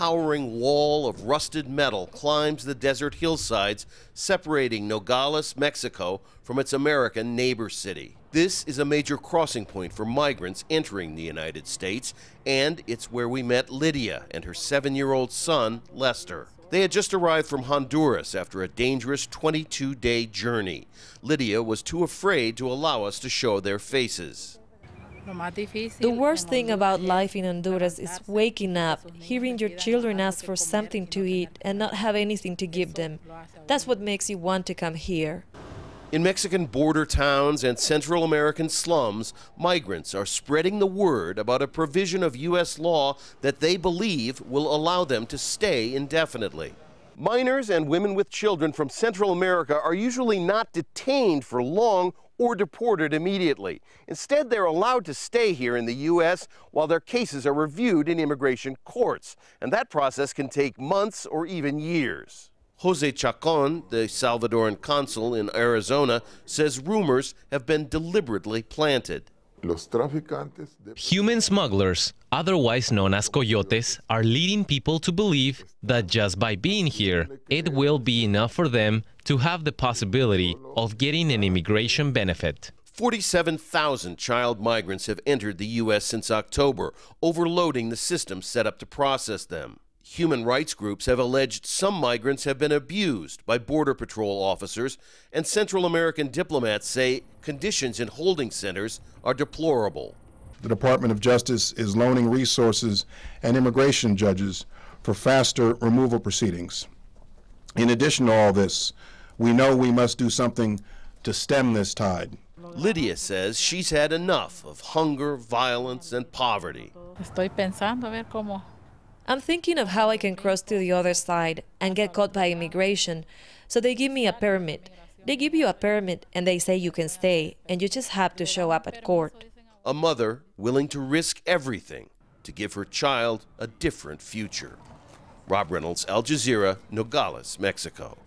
towering wall of rusted metal climbs the desert hillsides separating Nogales, Mexico from its American neighbor city. This is a major crossing point for migrants entering the United States, and it's where we met Lydia and her 7-year-old son, Lester. They had just arrived from Honduras after a dangerous 22-day journey. Lydia was too afraid to allow us to show their faces. The worst thing about life in Honduras is waking up, hearing your children ask for something to eat and not have anything to give them. That's what makes you want to come here. In Mexican border towns and Central American slums, migrants are spreading the word about a provision of U.S. law that they believe will allow them to stay indefinitely. Minors and women with children from Central America are usually not detained for long or deported immediately. Instead, they're allowed to stay here in the U.S. while their cases are reviewed in immigration courts, and that process can take months or even years. Jose Chacon, the Salvadoran consul in Arizona, says rumors have been deliberately planted. Human smugglers, otherwise known as coyotes, are leading people to believe that just by being here, it will be enough for them to have the possibility of getting an immigration benefit. 47,000 child migrants have entered the U.S. since October, overloading the system set up to process them. Human rights groups have alleged some migrants have been abused by Border Patrol officers, and Central American diplomats say conditions in holding centers are deplorable. The Department of Justice is loaning resources and immigration judges for faster removal proceedings. In addition to all this, we know we must do something to stem this tide. Lydia says she's had enough of hunger, violence, and poverty. I'm thinking of how I can cross to the other side and get caught by immigration. So they give me a permit. They give you a permit and they say you can stay, and you just have to show up at court. A mother willing to risk everything to give her child a different future. Rob Reynolds, Al Jazeera, Nogales, Mexico.